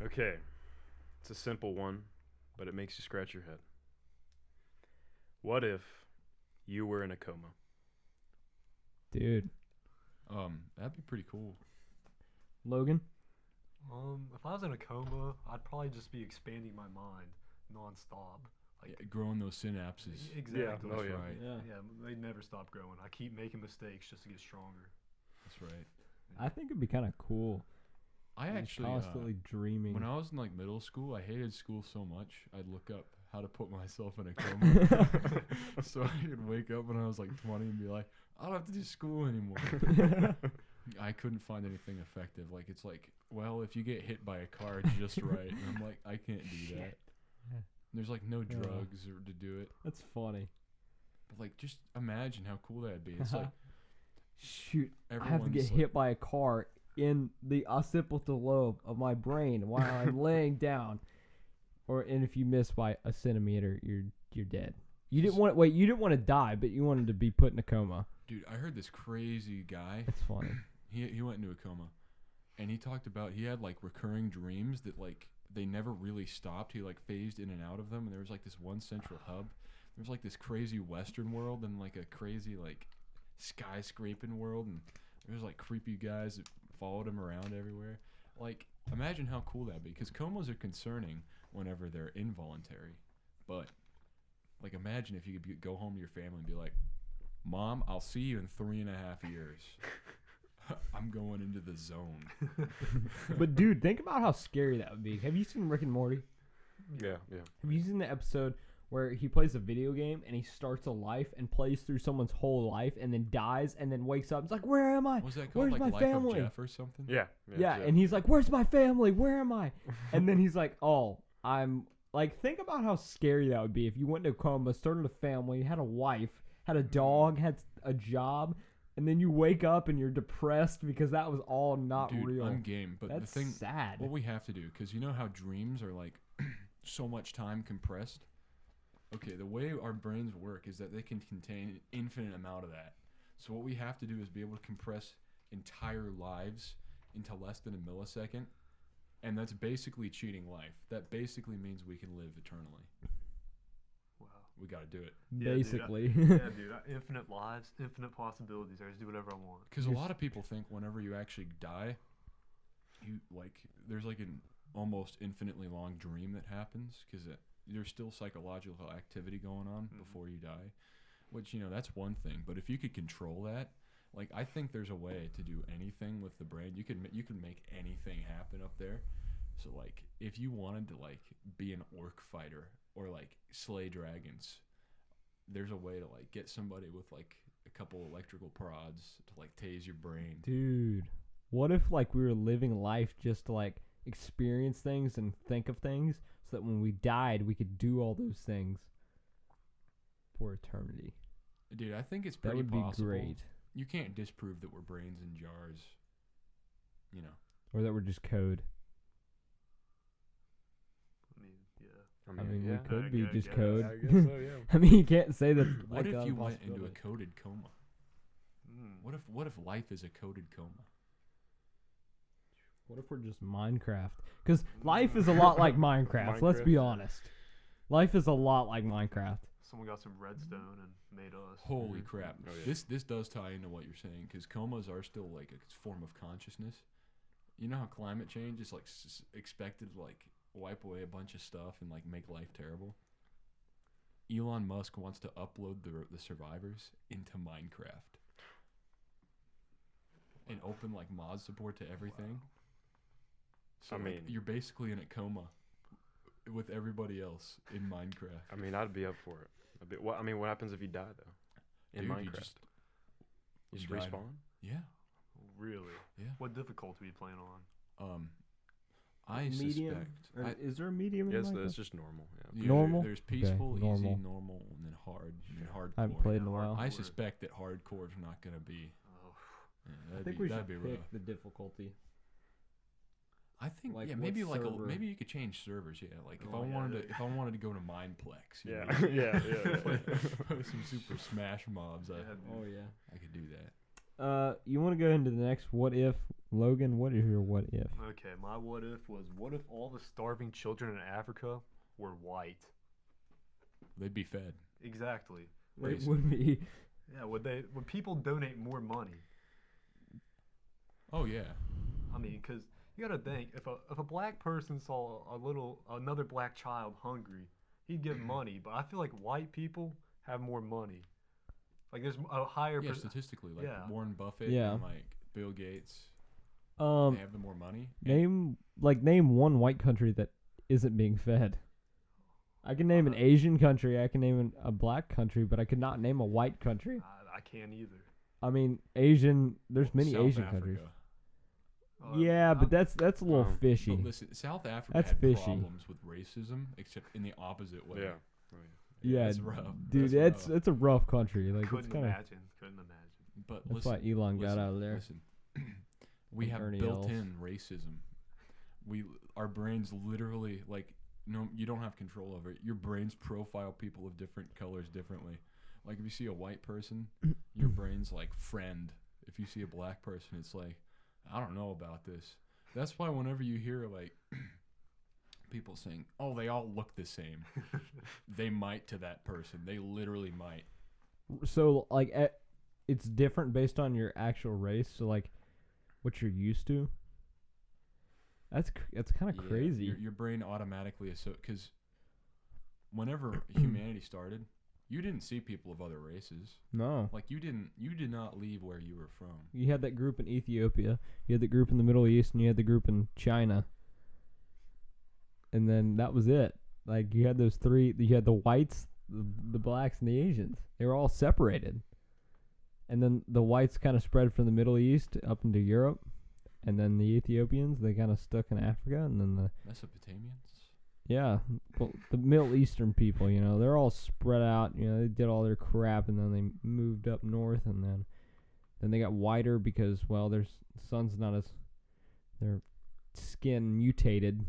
Okay. It's a simple one, but it makes you scratch your head. What if you were in a coma? Dude. That'd be pretty cool. Logan? If I was in a coma, I'd probably just be expanding my mind nonstop. Like Yeah, growing those synapses. exactly. Yeah, That's yeah. right. Yeah, they never stop growing. I keep making mistakes just to get stronger. That's right. I think it'd be kind of cool. I Just actually, constantly dreaming. when I was in like middle school, I hated school so much. I'd look up how to put myself in a coma, so I could wake up when I was like 20 and be like, I don't have to do school anymore. I couldn't find anything effective. Like it's like, well, if you get hit by a car just right, and I'm like, I can't do that. There's like no Yeah. drugs or to do it. That's funny. But like, just imagine how cool that'd be. It's like Shoot, I have to everyone's get like, hit by a car in the occipital lobe of my brain while I'm laying down. And if you miss by a centimeter, you're dead. You didn't want to die, but you wanted to be put in a coma. Dude, I heard this crazy guy. That's funny. He went into a coma, and he talked about he had like recurring dreams that like they never really stopped. He like phased in and out of them, and there was like this one central hub. There was like this crazy Western world and like a crazy like skyscraping world, and there was like creepy guys that followed him around everywhere. Like, imagine how cool that'd be, because comas are concerning whenever they're involuntary, but like imagine if you could go home to your family and be like, Mom, I'll see you in 3.5 years. I'm going into the zone. But dude, think about how scary that would be. Have you seen Rick and Morty? Yeah. Have you seen the episode where he plays a video game and he starts a life and plays through someone's whole life and then dies and then wakes up? It's like, where am I? What was that called? Where's Like my Life family? of Jeff or something? Yeah. Yeah, Jeff. and he's like, where's my family? Where am I? And then he's like, oh, I'm like, think about how scary that would be if you went into a coma, started a family, had a wife, had a dog, had a job, and then you wake up and you're depressed because that was all not Dude, real. I'm game. But That's the thing, sad. what we have to do, because you know how dreams are like so much time compressed? Okay, the way our brains work is that they can contain an infinite amount of that. So what we have to do is be able to compress entire lives into less than a millisecond, and that's basically cheating life. That basically means we can live eternally. Wow. We got to do it. Basically. Yeah, dude. Infinite lives, infinite possibilities. I just do whatever I want. Because a lot of people think whenever you actually die, you like there's like an almost infinitely long dream that happens because there's still psychological activity going on before you die, which that's one thing. But if you could control that, like I think there's a way to do anything with the brain. You can make anything happen up there. So like if you wanted to like be an orc fighter or like slay dragons, there's a way to like get somebody with like a couple electrical prods to like tase your brain. Dude, what if like we were living life just to like experience things and think of things so that when we died we could do all those things for eternity? Dude, I think it's That pretty would be possible. great. You can't disprove that we're brains in jars. Or that we're just code. I mean, yeah. I mean, yeah. we could be I just guess. code. I guess so, yeah. I mean, you can't say that. What like if a you went into a possibility. coded coma? What if life is a coded coma? What if we're just Minecraft? Because life is a lot like Minecraft. Let's be Minecraft. honest. Life is a lot like Minecraft. Someone got some redstone and made us. Holy crap! Oh, yeah. This does tie into what you're saying, because comas are still like a form of consciousness. You know how climate change is like expected to like wipe away a bunch of stuff and like make life terrible. Elon Musk wants to upload the survivors into Minecraft and open like mod support to everything. So I like, mean- you're basically in a coma with everybody else in Minecraft. I mean, I'd be up for it. What happens if you die though? In Dude, Minecraft, you just die. respawn. Yeah. Really? Yeah. What difficulty are you playing on? I Medium? suspect. Or I, is there a medium in Yes, Minecraft? it's just normal. Yeah. yeah, Normal? There's peaceful, Okay, easy, normal. normal, and then hard, and then hardcore. I haven't played in a Yeah, while. I hardcore. suspect that hardcore is not gonna be. Oh, I think we that'd should be pick rough. the difficulty. I think like, maybe what like server? maybe you could change servers. Yeah, like if Oh, I yeah, wanted yeah. to if I wanted to go to Mineplex. you Yeah, know, yeah. play some Super Smash mobs. yeah, Oh yeah. I could do that. You want to go into the next what if, Logan? What is your what if? Okay, my what if was, what if all the starving children in Africa were white? They'd be fed. Exactly. It would be. Yeah, would people donate more money? Oh yeah. I mean, because you gotta think, if a black person saw another black child hungry, he'd give money. But I feel like white people have more money. Like there's a higher. Yeah, statistically, like Yeah. Warren Buffett Yeah. and like Bill Gates, they have the more money. Name one white country that isn't being fed. I can name an Asian country. I can name a black country, but I could not name a white country. I can't either. I mean, Asian. There's many South Asian Africa. countries. Oh, Yeah, but that's a little Oh. fishy. But listen, South Africa That's had fishy. problems with racism, except in the opposite way. Yeah. Yeah, that's rough. dude, That's rough. it's a rough country. Like it's couldn't kind of. imagine. Couldn't imagine. But That's listen, why Elon got out of there. Listen, we And have Ernie built-in racism. Our brains literally like you don't have control over it. Your brains profile people of different colors differently. Like if you see a white person, your brain's like friend. If you see a black person, it's like I don't know about this. That's why whenever you hear like people saying, "Oh, they all look the same," they might to that person. They literally might. So like, it's different based on your actual race. So like, what you're used to. That's kind of Yeah, crazy. Your brain automatically because whenever humanity started, you didn't see people of other races. No, Like you did not leave where you were from. you had that group in Ethiopia. You had the group in the Middle East, and you had the group in China. And then that was it. Like you had those three. You had the whites, the blacks, and the Asians. They were all separated. And then the whites kind of spread from the Middle East up into Europe. And then the Ethiopians, they kind of stuck in Africa. And then the Mesopotamians? well, the Middle Eastern people, they're all spread out. They did all their crap, and then they moved up north, and then they got whiter because, well, their skin mutated.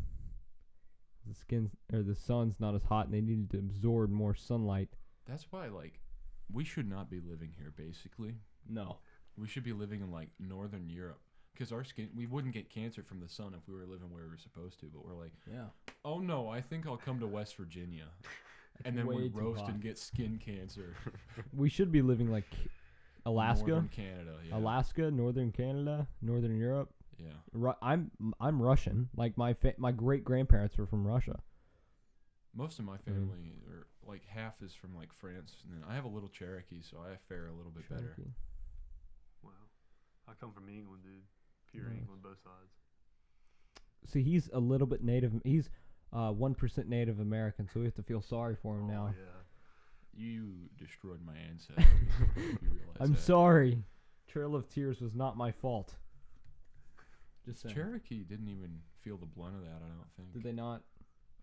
The sun's not as hot, and they needed to absorb more sunlight. That's why we should not be living here basically. No. We should be living in northern Europe. Because our skin, we wouldn't get cancer from the sun if we were living where we were supposed to. But we're like, Yeah. oh no, I think I'll come to West Virginia, and then way we too roast hot. and get skin cancer. We should be living like Alaska, Northern Canada, yeah. Alaska, northern Canada, northern Europe. Yeah. I'm Russian. Like my great grandparents were from Russia. Most of my family, are half is from France, and then I have a little Cherokee, so I fare a little bit better. Cherokee. Wow. I come from England, dude. Pure Nice. England, both sides. See, he's a little bit native. He's 1% Native American, so we have to feel sorry for him now. Yeah. You destroyed my ancestry. You realize I'm that. sorry. Trail of Tears was not my fault. Just saying. Cherokee didn't even feel the blunt of that, I don't think. Did they not?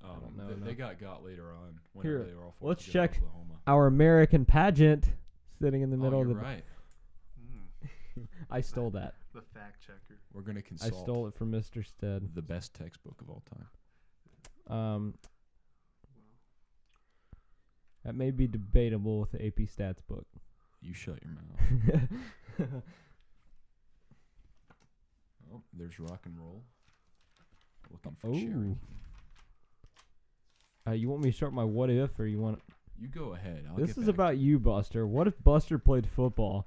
I don't know, They no. got later on. Here, Whenever they were all forced let's to go to check Oklahoma. Our American pageant sitting in the middle you're of the. right. I stole that. The fact checker. We're gonna I consult stole it from Mr. Stead. the best textbook of all time. That may be debatable with the AP Stats book. You shut your mouth. Oh, there's rock and roll. Looking for Cherokee. You want me to start my what if, or you want? You go ahead. This is about you, Buster. What if Buster played football?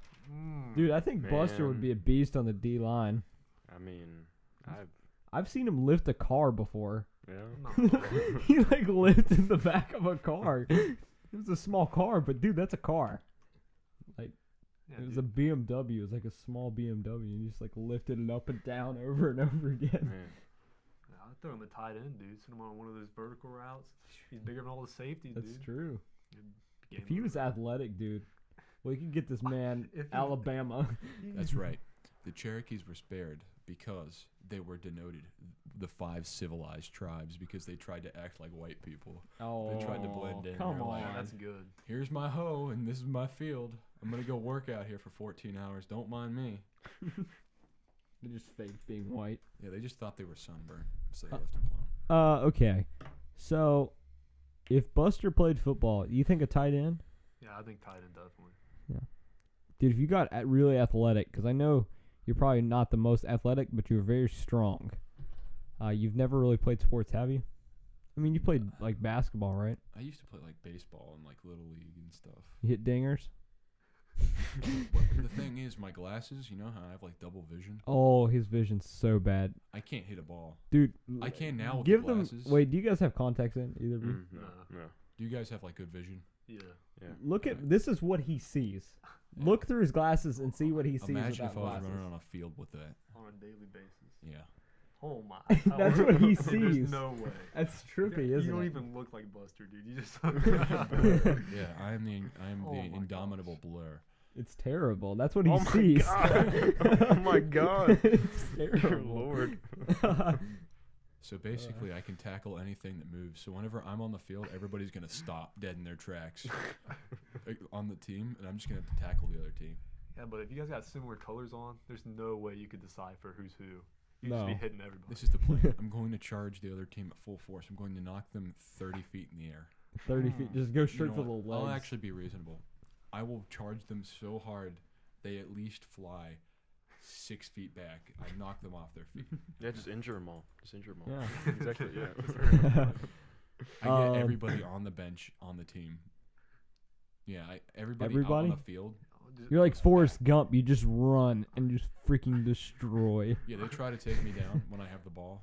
Dude, I think Buster would Man. be a beast on the D line. I mean, I've seen him lift a car before. yeah. He lifted the back of a car. It was a small car, but dude, that's a car. Yeah, It was dude. a BMW. It was like a small BMW. And you just lifted it up and down over and over again. Man. Yeah, I'd throw him a tight end, dude. Send him on one of those vertical routes. He's bigger than all the safeties, That's dude. true. Game If he was over. athletic, dude, we could get this man If he- Alabama. That's right. The Cherokees were spared because they were denoted the 5 civilized tribes because they tried to act like white people. Oh, They tried to blend in. Come They're like, on. Yeah, that's good. Here's my hoe and this is my field. I'm gonna go work out here for 14 hours. Don't mind me. They just faked being white. Yeah, they just thought they were sunburned, so they left them alone. Okay. So, if Buster played football, you think a tight end? Yeah, I think tight end definitely. Dude, if you got really athletic, because I know you're probably not the most athletic, but you're very strong. You've never really played sports, have you? I mean, you played like basketball, right? I used to play like baseball and like little league and stuff. You hit dingers. But the thing is, my glasses. You know how I have like double vision. Oh, his vision's so bad, I can't hit a ball. dude. I can now with give the them. glasses. Wait, do you guys have contacts in either of you? No, no. Do you guys have like good vision? Yeah. Yeah. Look at Alright. this is what he sees. Look through his glasses and see what he sees Imagine without if I was glasses. running on a field with that. On a daily basis. Yeah. Oh my. That's what he There's sees. no way. That's trippy, You isn't don't it? even look like Buster, dude. You just. Yeah, I am Oh the my indomitable gosh. Blur. It's terrible. That's what he Oh my sees. God. Oh my God. It's Dear terrible. Lord. So basically, I can tackle anything that moves. So whenever I'm on the field, everybody's gonna stop dead in their tracks on the team, and I'm just gonna have to tackle the other team. Yeah, but if you guys got similar colors on, there's no way you could decipher who's who. You No. just be hitting everybody. This is the plan. I'm going to charge the other team at full force. I'm going to knock them 30 feet in the air. 30 feet. Just go You straight know for the what? legs. I'll actually be reasonable. I will charge them so hard they at least fly 6 feet back. I knock them off their feet. Yeah, just injure them all. Just injure them all. Yeah. Exactly. Yeah. I Um, get everybody on the bench on the team. Yeah, everybody out Everybody? on the field. You're like Forrest Gump. You just run and just freaking destroy. Yeah, they try to take me down when I have the ball.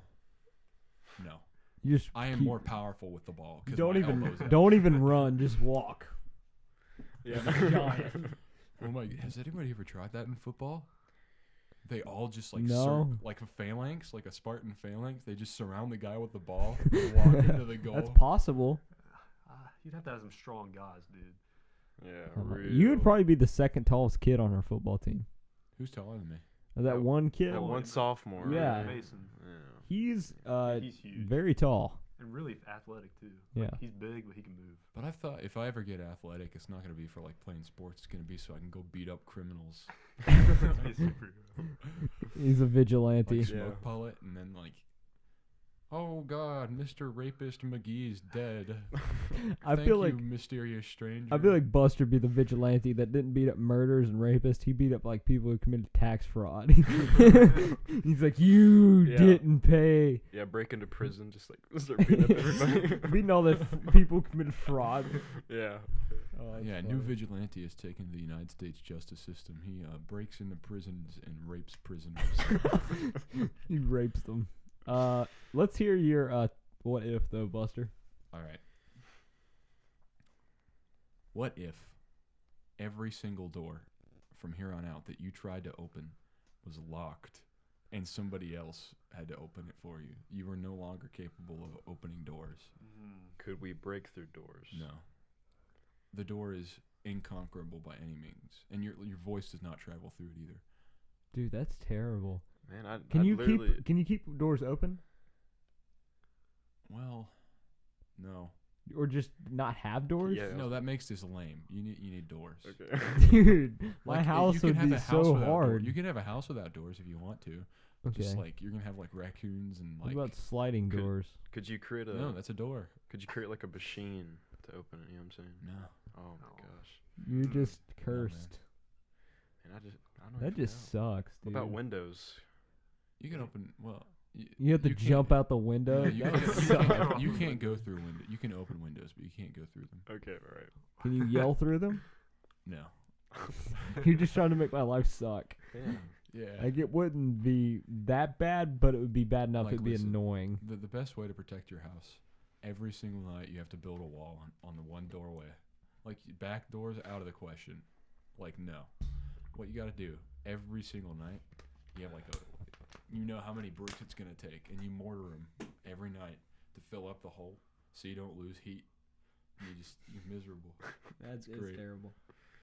No, You just I am keep- more powerful with the ball. 'Cause Don't my even elbow's out. don't even run. Just walk. Yeah. Giant. Oh my! Has anybody ever tried that in football? They all just like No. like a phalanx, like a Spartan phalanx. They just surround the guy with the ball, and walk into the goal. That's possible. You'd have to have some strong guys, dude. Yeah. You would real. probably be the second tallest kid on our football team. Who's taller than me? That That- one kid. That one sophomore. Yeah. Mason. Yeah. He's He's huge. very tall. And really athletic, too. Yeah. Like, he's big, but he can move. But I thought if I ever get athletic, it's not gonna be for like playing sports. It's gonna be so I can go beat up criminals, Be a superhero. He's a vigilante. like Yeah. smoke pellet, and then like, oh God, Mr. Rapist McGee's dead. I Thank feel you, like mysterious stranger. I feel like Buster be the vigilante that didn't beat up murderers and rapists. He beat up like people who committed tax fraud. He's like, you Yeah. didn't pay. Yeah, break into prison, just like start beating up everybody. Beating all the people who committed fraud. Yeah. Oh, that's Yeah, new funny. vigilante is taken to the United States justice system. He breaks into prisons and rapes prisoners. He rapes them. Let's hear your what if though, Buster. All right. What if every single door from here on out that you tried to open was locked and somebody else had to open it for you? You were no longer capable of opening doors. Could we break through doors? No. The door is inconquerable by any means, and your voice does not travel through it either. Dude, that's terrible. Man, Can I'd you literally, keep doors open Well, no. or just not have doors? Yeah. No, that makes this lame. You need doors. Okay. Dude, my Like, house you can would have be a house so without door- hard. You can have a house without doors if you want to. Okay. Just like you're gonna have like raccoons and What like. about sliding could- doors? Could you create a? No, that's a door. Could you create like a machine to open it? You know what I'm saying? No. Oh my No. gosh. You're just man. cursed. And I don't. That even just know. sucks, What dude. about windows? You can open. Well, You have to you can't- jump out the window. Yeah, you, That can't, would you, suck. can't, you can't go through window. You can open windows, but you can't go through them. Okay, all right. Can you yell through them? No. You're just trying to make my life suck. Yeah. Yeah. Like it wouldn't be that bad, but it would be bad enough Like, it'd be listen, annoying. The best way to protect your house, every single night you have to build a wall on the one doorway. Like back doors out of the question. Like no. What you got to do every single night, you have like you know how many bricks it's gonna take, and you mortar them every night to fill up the hole so you don't lose heat. And you're miserable. That's great. terrible.